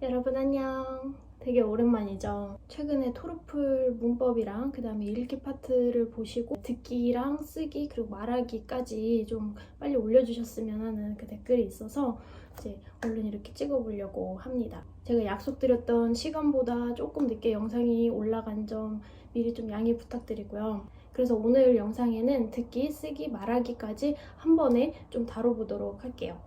여러분 안녕. 되게 오랜만이죠. 최근에 토르플 문법이랑 그 다음에 읽기 파트를 보시고 듣기랑 쓰기 그리고 말하기까지 좀 빨리 올려주셨으면 하는 그 댓글이 있어서 이제 얼른 이렇게 찍어보려고 합니다. 제가 약속드렸던 시간보다 조금 늦게 영상이 올라간 점 미리 좀 양해 부탁드리고요. 그래서 오늘 영상에는 듣기, 쓰기, 말하기까지 한 번에 좀 다뤄보도록 할게요.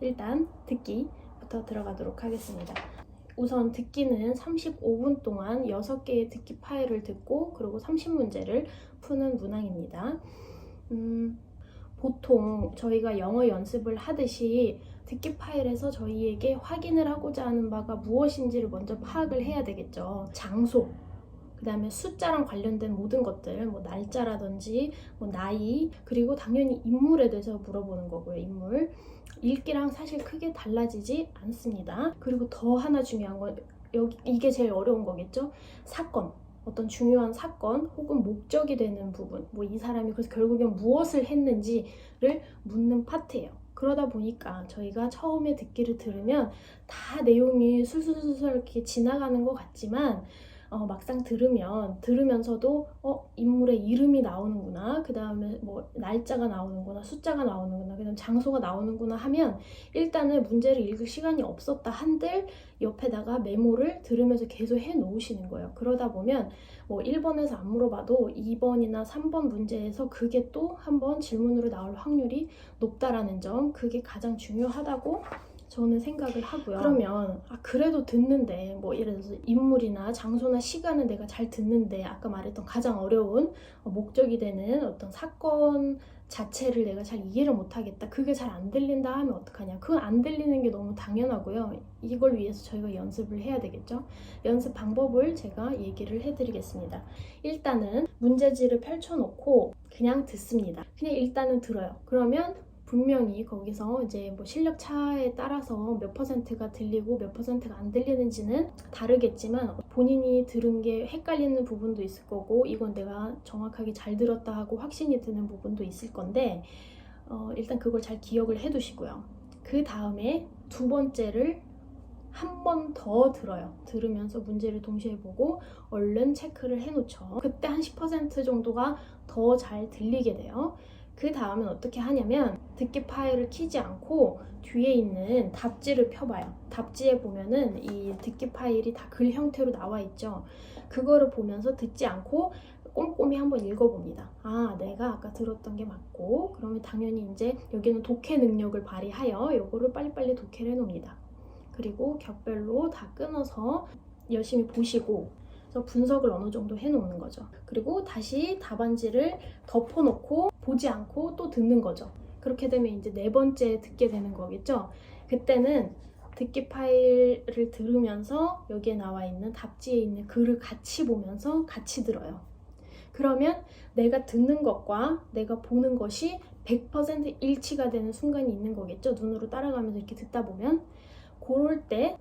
일단 듣기부터 들어가도록 하겠습니다. 우선 듣기는 35분 동안 6개의 듣기 파일을 듣고 그리고 30문제를 푸는 문항입니다. 보통 저희가 영어 연습을 하듯이 듣기 파일에서 저희에게 확인을 하고자 하는 바가 무엇인지를 먼저 파악을 해야 되겠죠. 장소, 그 다음에 숫자랑 관련된 모든 것들, 뭐 날짜라든지 뭐 나이, 그리고 당연히 인물에 대해서 물어보는 거고요. 인물. 읽기랑 사실 크게 달라지지 않습니다. 그리고 더 하나 중요한 건 이게 제일 어려운 거겠죠. 사건, 어떤 중요한 사건 혹은 목적이 되는 부분, 뭐 이 사람이 그래서 결국엔 무엇을 했는지를 묻는 파트예요. 그러다 보니까 저희가 처음에 듣기를 들으면 다 내용이 술술술술 이렇게 지나가는 것 같지만 막상 들으면서도 인물의 이름이 나오는구나, 그 다음에 뭐 날짜가 나오는구나, 숫자가 나오는구나, 그 다음 장소가 나오는구나 하면 일단은 문제를 읽을 시간이 없었다 한들 옆에다가 메모를 들으면서 계속 해 놓으시는 거예요. 그러다 보면 뭐 1번에서 안 물어봐도 2번이나 3번 문제에서 그게 또 한번 질문으로 나올 확률이 높다라는 점, 그게 가장 중요하다고 저는 생각을 하고요. 그러면 그래도 듣는데 뭐 예를 들어서 인물이나 장소나 시간은 내가 잘 듣는데 아까 말했던 가장 어려운 목적이 되는 어떤 사건 자체를 내가 잘 이해를 못하겠다, 그게 잘 안 들린다 하면 어떡하냐. 그건 안 들리는 게 너무 당연하고요. 이걸 위해서 저희가 연습을 해야 되겠죠. 연습 방법을 제가 얘기를 해드리겠습니다. 일단은 문제지를 펼쳐놓고 그냥 듣습니다. 그냥 일단은 들어요. 그러면 분명히 거기서 이제 뭐 실력 차에 따라서 몇 퍼센트가 들리고 몇 퍼센트가 안 들리는지는 다르겠지만 본인이 들은 게 헷갈리는 부분도 있을 거고 이건 내가 정확하게 잘 들었다 하고 확신이 드는 부분도 있을 건데 일단 그걸 잘 기억을 해 두시고요. 그 다음에 두 번째를 한 번 더 들어요. 들으면서 문제를 동시에 보고 얼른 체크를 해 놓죠. 그때 한 10% 정도가 더 잘 들리게 돼요. 그 다음은 어떻게 하냐면 듣기 파일을 키지 않고 뒤에 있는 답지를 펴봐요. 답지에 보면은 이 듣기 파일이 다 글 형태로 나와 있죠. 그거를 보면서 듣지 않고 꼼꼼히 한번 읽어봅니다. 내가 아까 들었던 게 맞고, 그러면 당연히 이제 여기는 독해 능력을 발휘하여 요거를 빨리빨리 독해를 해놓습니다. 그리고 격별로 다 끊어서 열심히 보시고 그래서 분석을 어느 정도 해놓는 거죠. 그리고 다시 답안지를 덮어놓고 보지 않고 또 듣는 거죠. 그렇게 되면 이제 네 번째 듣게 되는 거겠죠. 그때는 듣기 파일을 들으면서 여기에 나와 있는 답지에 있는 글을 같이 보면서 같이 들어요. 그러면 내가 듣는 것과 내가 보는 것이 100% 일치가 되는 순간이 있는 거겠죠. 눈으로 따라가면서 이렇게 듣다 보면 그럴 때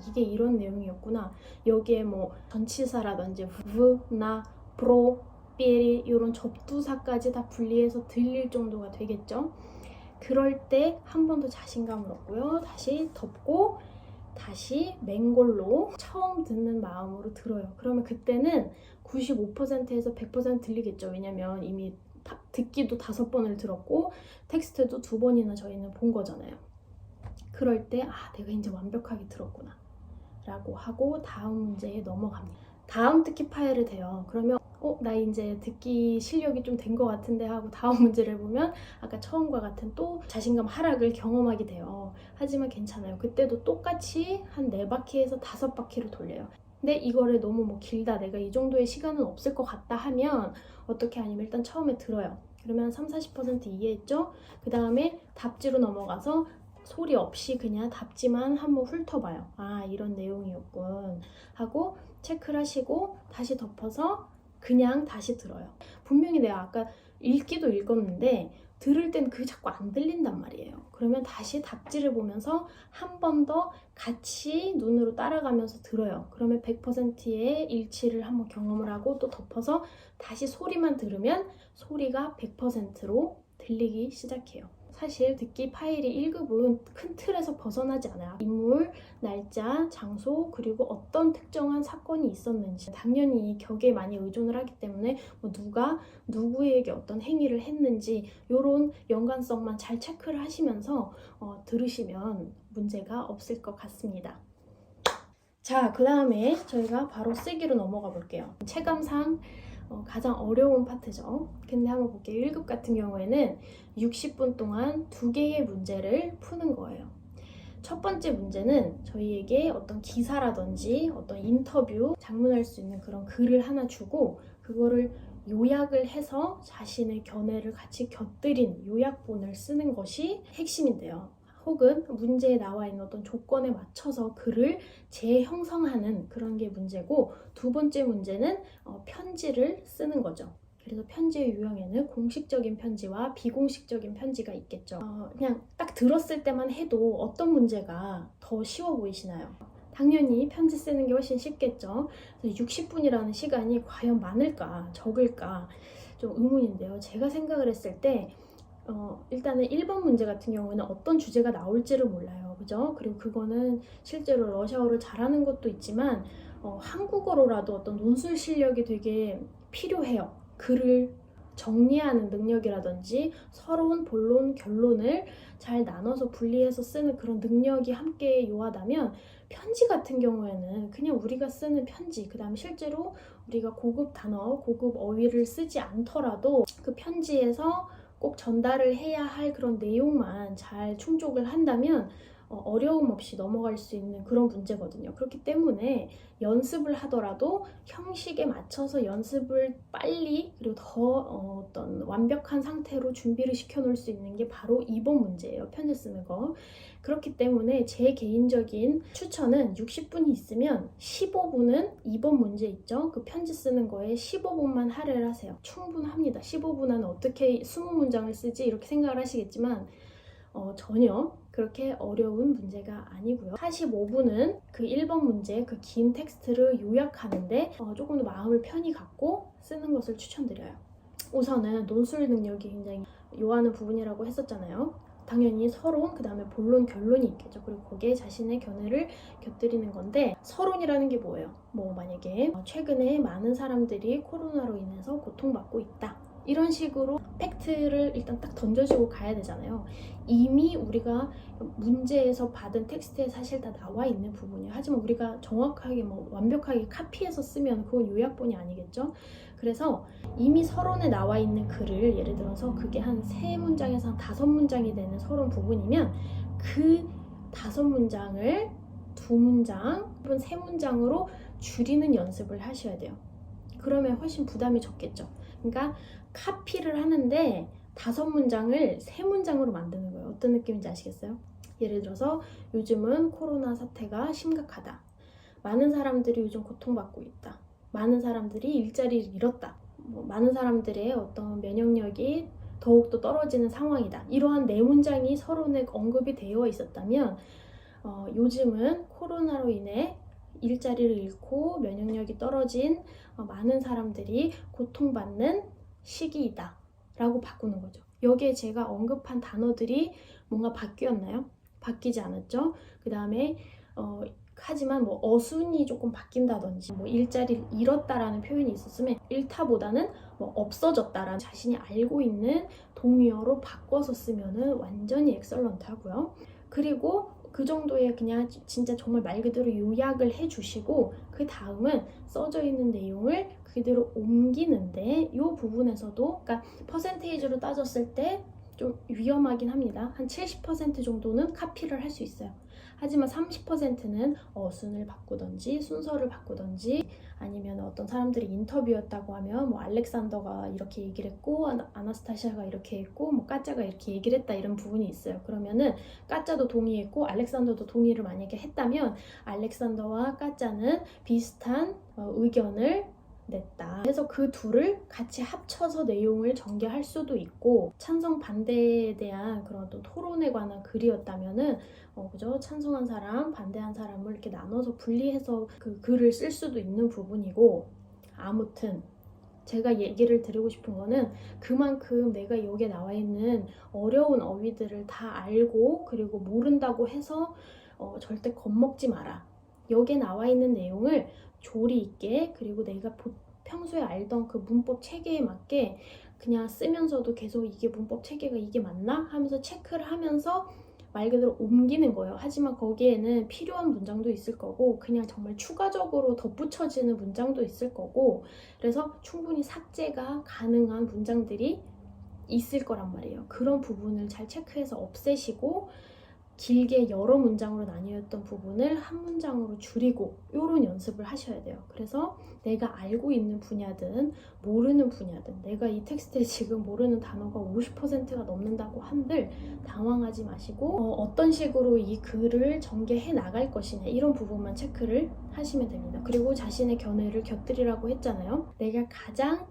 이게 이런 내용이었구나. 여기에 뭐 전치사라든지 v, 나, pro, 삐리 이런 접두사까지 다 분리해서 들릴 정도가 되겠죠. 그럴 때 한 번 더 자신감을 얻고요. 다시 덮고 다시 맹골로 처음 듣는 마음으로 들어요. 그러면 그때는 95%에서 100% 들리겠죠. 왜냐면 이미 듣기도 5번을 들었고 텍스트도 2번이나 저희는 본 거잖아요. 그럴 때 내가 이제 완벽하게 들었구나 라고 하고 다음 문제에 넘어갑니다. 다음 듣기 파일을 대요. 그러면 나 이제 듣기 실력이 좀 된 것 같은데 하고 다음 문제를 보면 아까 처음과 같은 또 자신감 하락을 경험하게 돼요. 하지만 괜찮아요. 그때도 똑같이 한 4바퀴에서 5바퀴를 돌려요. 근데 이거를 너무 뭐 길다, 내가 이 정도의 시간은 없을 것 같다 하면 어떻게 하냐면 일단 처음에 들어요. 그러면 30-40% 이해했죠? 그 다음에 답지로 넘어가서 소리 없이 그냥 답지만 한번 훑어봐요. 이런 내용이었군 하고 체크를 하시고 다시 덮어서 그냥 다시 들어요. 분명히 내가 아까 읽기도 읽었는데 들을 땐 그게 자꾸 안 들린단 말이에요. 그러면 다시 답지를 보면서 한 번 더 같이 눈으로 따라가면서 들어요. 그러면 100%의 일치를 한번 경험을 하고 또 덮어서 다시 소리만 들으면 소리가 100%로 들리기 시작해요. 사실 듣기 파일이 1급은 큰 틀에서 벗어나지 않아요. 인물, 날짜, 장소, 그리고 어떤 특정한 사건이 있었는지 당연히 이 격에 많이 의존을 하기 때문에 뭐 누가 누구에게 어떤 행위를 했는지 이런 연관성만 잘 체크를 하시면서 들으시면 문제가 없을 것 같습니다. 자, 그 다음에 저희가 바로 쓰기로 넘어가 볼게요. 체감상 가장 어려운 파트죠. 근데 한번 볼게요. 1급 같은 경우에는 60분 동안 2개의 문제를 푸는 거예요. 첫 번째 문제는 저희에게 어떤 기사라든지 어떤 인터뷰, 장문할 수 있는 그런 글을 하나 주고 그거를 요약을 해서 자신의 견해를 같이 곁들인 요약본을 쓰는 것이 핵심인데요. 혹은 문제에 나와 있는 어떤 조건에 맞춰서 글을 재형성하는 그런 게 문제고, 두 번째 문제는 편지를 쓰는 거죠. 그래서 편지의 유형에는 공식적인 편지와 비공식적인 편지가 있겠죠. 그냥 딱 들었을 때만 해도 어떤 문제가 더 쉬워 보이시나요? 당연히 편지 쓰는 게 훨씬 쉽겠죠. 60분이라는 시간이 과연 많을까 적을까 좀 의문인데요. 제가 생각을 했을 때 일단은 1번 문제 같은 경우에는 어떤 주제가 나올지를 몰라요. 그죠? 그리고 그거는 실제로 러시아어를 잘하는 것도 있지만 한국어로라도 어떤 논술 실력이 되게 필요해요. 글을 정리하는 능력이라든지 서러운 본론, 결론을 잘 나눠서 분리해서 쓰는 그런 능력이 함께 요하다면, 편지 같은 경우에는 그냥 우리가 쓰는 편지, 그 다음에 실제로 우리가 고급 단어, 고급 어휘를 쓰지 않더라도 그 편지에서 꼭 전달을 해야 할 그런 내용만 잘 충족을 한다면 어려움 없이 넘어갈 수 있는 그런 문제거든요. 그렇기 때문에 연습을 하더라도 형식에 맞춰서 연습을 빨리 그리고 더 어떤 완벽한 상태로 준비를 시켜 놓을 수 있는 게 바로 2번 문제예요. 편지 쓰는 거. 그렇기 때문에 제 개인적인 추천은 60분이 있으면 15분은 2번 문제 있죠? 그 편지 쓰는 거에 15분만 할애를 하세요. 충분합니다. 15분 안에 어떻게 20문장을 쓰지? 이렇게 생각을 하시겠지만 전혀 그렇게 어려운 문제가 아니고요. 45분은 그 1번 문제, 그 긴 텍스트를 요약하는데 조금 더 마음을 편히 갖고 쓰는 것을 추천드려요. 우선은 논술 능력이 굉장히 요하는 부분이라고 했었잖아요. 당연히 서론, 그 다음에 본론, 결론이 있겠죠. 그리고 거기에 자신의 견해를 곁들이는 건데, 서론이라는 게 뭐예요? 뭐 만약에 최근에 많은 사람들이 코로나로 인해서 고통받고 있다, 이런 식으로 팩트를 일단 딱 던져주고 가야 되잖아요. 이미 우리가 문제에서 받은 텍스트에 사실 다 나와 있는 부분이에요. 하지만 우리가 정확하게 완벽하게 카피해서 쓰면 그건 요약본이 아니겠죠. 그래서 이미 서론에 나와 있는 글을, 예를 들어서 그게 한 3문장에서 한 5문장이 되는 서론 부분이면 그 5문장을 2문장 혹은 3문장으로 줄이는 연습을 하셔야 돼요. 그러면 훨씬 부담이 적겠죠. 그러니까 카피를 하는데 5문장을 3문장으로 만드는 거예요. 어떤 느낌인지 아시겠어요? 예를 들어서 요즘은 코로나 사태가 심각하다. 많은 사람들이 요즘 고통받고 있다. 많은 사람들이 일자리를 잃었다. 많은 사람들의 어떤 면역력이 더욱더 떨어지는 상황이다. 이러한 4문장이 서론에 언급이 되어 있었다면 요즘은 코로나로 인해 일자리를 잃고 면역력이 떨어진 많은 사람들이 고통받는 시기이다 라고 바꾸는 거죠. 여기에 제가 언급한 단어들이 뭔가 바뀌었나요? 바뀌지 않았죠? 그 다음에 하지만 뭐 어순이 조금 바뀐다든지 뭐 일자리를 잃었다라는 표현이 있었으면 잃다보다는 뭐 없어졌다라는 자신이 알고 있는 동의어로 바꿔서 쓰면은 완전히 엑설런트 하고요. 그리고 그 정도의 그냥 진짜 정말 말 그대로 요약을 해주시고, 그 다음은 써져 있는 내용을 그대로 옮기는데, 이 부분에서도 그러니까 퍼센테이지로 따졌을 때 좀 위험하긴 합니다. 한 70% 정도는 카피를 할 수 있어요. 하지만 30%는 어순을 바꾸던지 순서를 바꾸던지, 아니면 어떤 사람들이 인터뷰였다고 하면 뭐 알렉산더가 이렇게 얘기를 했고 아나스타시아가 이렇게 했고 뭐 까짜가 이렇게 얘기를 했다, 이런 부분이 있어요. 그러면은 까짜도 동의했고 알렉산더도 동의를 만약에 했다면 알렉산더와 까짜는 비슷한 의견을 냈다. 그래서 그 둘을 같이 합쳐서 내용을 전개할 수도 있고, 찬성 반대에 대한 그런 또 토론에 관한 글이었다면은 그죠? 찬성한 사람, 반대한 사람을 이렇게 나눠서 분리해서 그 글을 쓸 수도 있는 부분이고, 아무튼 제가 얘기를 드리고 싶은 거는 그만큼 내가 여기에 나와 있는 어려운 어휘들을 다 알고 그리고 모른다고 해서 절대 겁먹지 마라. 여기에 나와 있는 내용을 조리 있게 그리고 내가 평소에 알던 그 문법 체계에 맞게 그냥 쓰면서도 계속 이게 문법 체계가 이게 맞나? 하면서 체크를 하면서 말 그대로 옮기는 거예요. 하지만 거기에는 필요한 문장도 있을 거고 그냥 정말 추가적으로 덧붙여지는 문장도 있을 거고 그래서 충분히 삭제가 가능한 문장들이 있을 거란 말이에요. 그런 부분을 잘 체크해서 없애시고 길게 여러 문장으로 나뉘었던 부분을 한 문장으로 줄이고 이런 연습을 하셔야 돼요. 그래서 내가 알고 있는 분야든 모르는 분야든 내가 이 텍스트에 지금 모르는 단어가 50%가 넘는다고 한들 당황하지 마시고 어떤 식으로 이 글을 전개해 나갈 것이냐 이런 부분만 체크를 하시면 됩니다. 그리고 자신의 견해를 곁들이라고 했잖아요. 내가 가장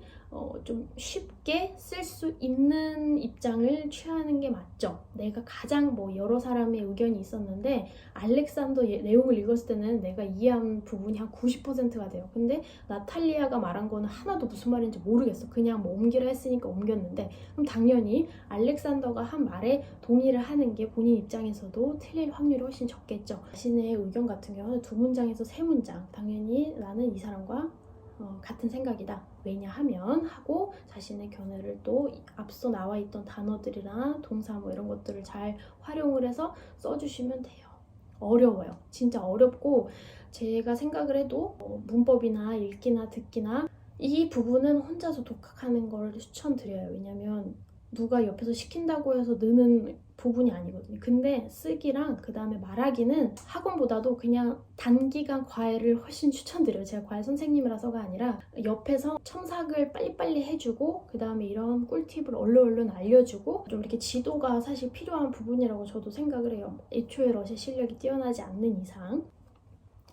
좀 쉽게 쓸 수 있는 입장을 취하는 게 맞죠. 내가 가장 여러 사람의 의견이 있었는데 알렉산더 내용을 읽었을 때는 내가 이해한 부분이 한 90%가 돼요. 근데 나탈리아가 말한 거는 하나도 무슨 말인지 모르겠어. 그냥 옮기라 했으니까 옮겼는데 그럼 당연히 알렉산더가 한 말에 동의를 하는 게 본인 입장에서도 틀릴 확률이 훨씬 적겠죠. 자신의 의견 같은 경우는 2문장에서 3문장 당연히 나는 이 사람과 같은 생각이다. 왜냐하면 하고 자신의 견해를 또 앞서 나와 있던 단어들이나 동사 이런 것들을 잘 활용을 해서 써주시면 돼요. 어려워요. 진짜 어렵고 제가 생각을 해도 문법이나 읽기나 듣기나 이 부분은 혼자서 독학하는 걸 추천드려요. 왜냐면 누가 옆에서 시킨다고 해서 느는 부분이 아니거든요. 근데 쓰기랑 그 다음에 말하기는 학원보다도 그냥 단기간 과외를 훨씬 추천드려요. 제가 과외 선생님이라서가 아니라 옆에서 첨삭을 빨리빨리 해주고 그 다음에 이런 꿀팁을 얼른 알려주고 좀 이렇게 지도가 사실 필요한 부분이라고 저도 생각을 해요. 애초에 러시아 실력이 뛰어나지 않는 이상.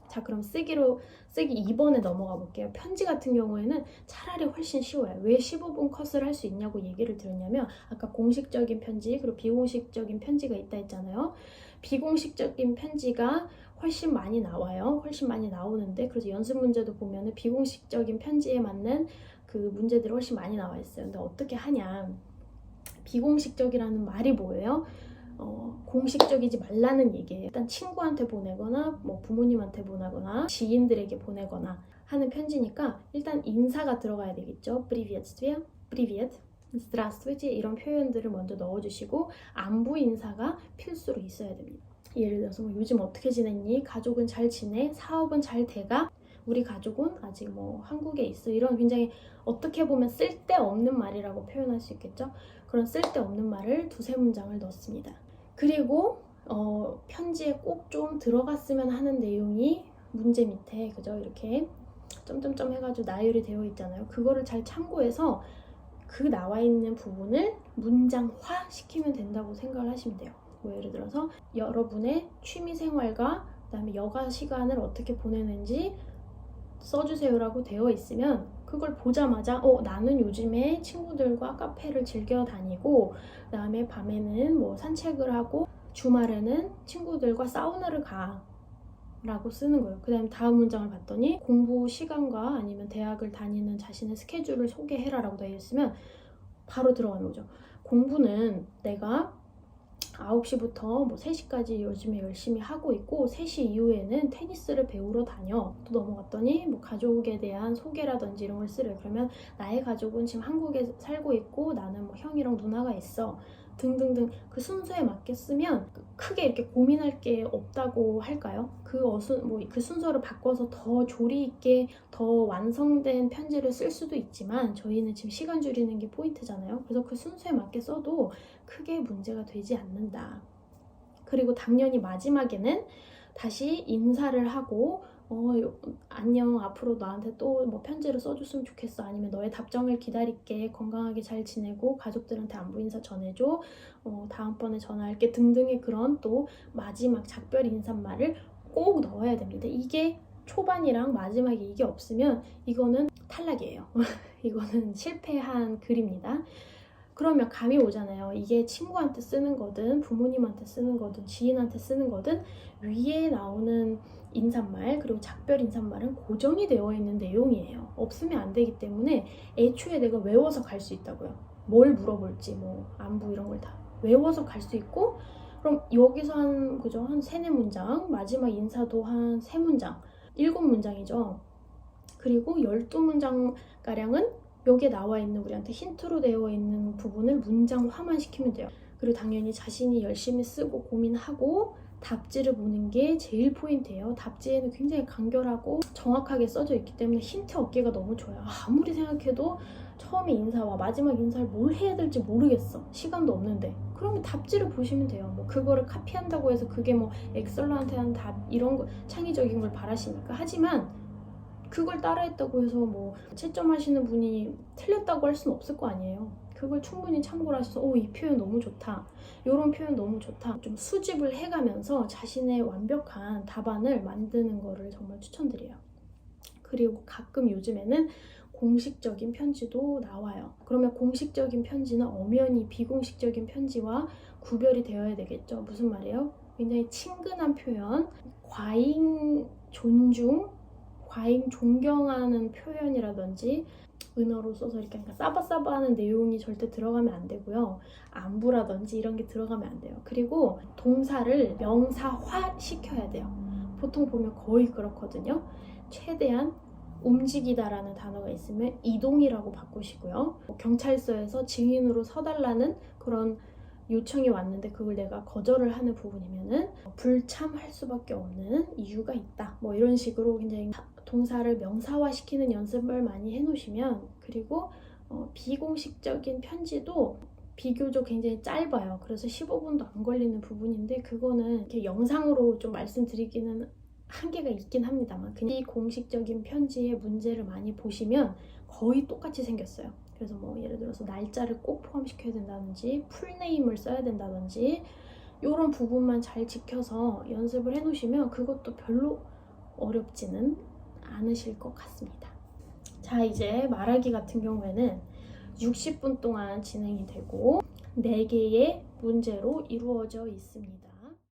자, 그럼 쓰기 2번에 넘어가 볼게요. 편지 같은 경우에는 차라리 훨씬 쉬워요. 왜 15분 컷을 할 수 있냐고 얘기를 드렸냐면 아까 공식적인 편지 그리고 비공식적인 편지가 있다 했잖아요. 비공식적인 편지가 훨씬 많이 나와요. 훨씬 많이 나오는데 그래서 연습 문제도 보면은 비공식적인 편지에 맞는 그 문제들이 훨씬 많이 나와 있어요. 근데 어떻게 하냐. 비공식적이라는 말이 뭐예요? 공식적이지 말라는 얘기예요. 일단 친구한테 보내거나 부모님한테 보내거나 지인들에게 보내거나 하는 편지니까 일단 인사가 들어가야 되겠죠. Приветствие, привет, здравствуйте 이런 표현들을 먼저 넣어주시고 안부 인사가 필수로 있어야 됩니다. 예를 들어서 요즘 어떻게 지냈니? 가족은 잘 지내? 사업은 잘 돼가? 우리 가족은 아직 한국에 있어. 이런 굉장히 어떻게 보면 쓸데없는 말이라고 표현할 수 있겠죠. 그런 쓸데없는 말을 2-3문장을 넣습니다. 그리고 편지에 꼭 좀 들어갔으면 하는 내용이 문제 밑에 그죠? 이렇게 점점점 해가지고 나열이 되어 있잖아요. 그거를 잘 참고해서 그 나와 있는 부분을 문장화 시키면 된다고 생각을 하시면 돼요. 예를 들어서 여러분의 취미생활과 그다음에 여가 시간을 어떻게 보내는지 써주세요라고 되어 있으면 그걸 보자마자 나는 요즘에 친구들과 카페를 즐겨 다니고 그다음에 밤에는 산책을 하고 주말에는 친구들과 사우나를 가 라고 쓰는 거예요. 그 다음에 다음 문장을 봤더니 공부 시간과 아니면 대학을 다니는 자신의 스케줄을 소개해라 라고 되어 있으면 바로 들어가는 거죠. 공부는 내가 9시부터 3시까지 요즘에 열심히 하고 있고 3시 이후에는 테니스를 배우러 다녀. 또 넘어갔더니 가족에 대한 소개라든지 이런 걸 쓰래요. 그러면 나의 가족은 지금 한국에 살고 있고 나는 형이랑 누나가 있어. 등등등 그 순서에 맞게 쓰면 크게 이렇게 고민할 게 없다고 할까요? 그 순서를 바꿔서 더 조리 있게 더 완성된 편지를 쓸 수도 있지만 저희는 지금 시간 줄이는 게 포인트잖아요. 그래서 그 순서에 맞게 써도 크게 문제가 되지 않는다. 그리고 당연히 마지막에는 다시 인사를 하고 안녕 앞으로 나한테 또 편지를 써줬으면 좋겠어 아니면 너의 답장을 기다릴게 건강하게 잘 지내고 가족들한테 안부 인사 전해줘 다음번에 전화할게 등등의 그런 또 마지막 작별 인사말을 꼭 넣어야 됩니다. 이게 초반이랑 마지막에 이게 없으면 이거는 탈락이에요. 이거는 실패한 글입니다. 그러면 감이 오잖아요. 이게 친구한테 쓰는 거든 부모님한테 쓰는 거든 지인한테 쓰는 거든 위에 나오는 인사말 그리고 작별 인사말은 고정이 되어 있는 내용이에요. 없으면 안 되기 때문에 애초에 내가 외워서 갈 수 있다고요. 뭘 물어볼지 뭐 안부 이런 걸 다 외워서 갈 수 있고, 그럼 여기서 한 세네 문장, 마지막 인사도 한 세 문장, 7문장이죠. 그리고 12문장가량은 여기에 나와 있는 우리한테 힌트로 되어 있는 부분을 문장화만 시키면 돼요. 그리고 당연히 자신이 열심히 쓰고 고민하고 답지를 보는 게 제일 포인트예요. 답지에는 굉장히 간결하고 정확하게 써져 있기 때문에 힌트 얻기가 너무 좋아요. 아무리 생각해도 처음에 인사와 마지막 인사를 뭘 해야 될지 모르겠어. 시간도 없는데. 그러면 답지를 보시면 돼요. 뭐 그거를 카피한다고 해서 그게 뭐 엑설런트한 답 이런 거 창의적인 걸 바라시니까. 하지만 그걸 따라했다고 해서 뭐 채점하시는 분이 틀렸다고 할 수는 없을 거 아니에요. 그걸 충분히 참고를 하셔서 이 표현 너무 좋다, 이런 표현 너무 좋다, 좀 수집을 해가면서 자신의 완벽한 답안을 만드는 거를 정말 추천드려요. 그리고 가끔 요즘에는 공식적인 편지도 나와요. 그러면 공식적인 편지는 엄연히 비공식적인 편지와 구별이 되어야 되겠죠. 무슨 말이에요? 굉장히 친근한 표현, 과잉 존중, 과잉 존경하는 표현이라든지 은어로 써서 이렇게 싸바싸바하는 내용이 절대 들어가면 안 되고요. 안부라든지 이런 게 들어가면 안 돼요. 그리고 동사를 명사화 시켜야 돼요. 보통 보면 거의 그렇거든요. 최대한 움직이다라는 단어가 있으면 이동이라고 바꾸시고요. 경찰서에서 증인으로 서달라는 그런 요청이 왔는데 그걸 내가 거절을 하는 부분이면은 불참할 수밖에 없는 이유가 있다. 뭐 이런 식으로 굉장히 동사를 명사화시키는 연습을 많이 해놓으시면, 그리고 비공식적인 편지도 비교적 굉장히 짧아요. 그래서 15분도 안 걸리는 부분인데 그거는 이렇게 영상으로 좀 말씀드리기는 한계가 있긴 합니다만, 비공식적인 편지의 문제를 많이 보시면 거의 똑같이 생겼어요. 그래서 뭐 예를 들어서 날짜를 꼭 포함시켜야 된다든지 풀네임을 써야 된다든지 이런 부분만 잘 지켜서 연습을 해놓으시면 그것도 별로 어렵지는 않으실 것 같습니다. 자, 이제 말하기 같은 경우에는 60분 동안 진행이 되고 4개의 문제로 이루어져 있습니다.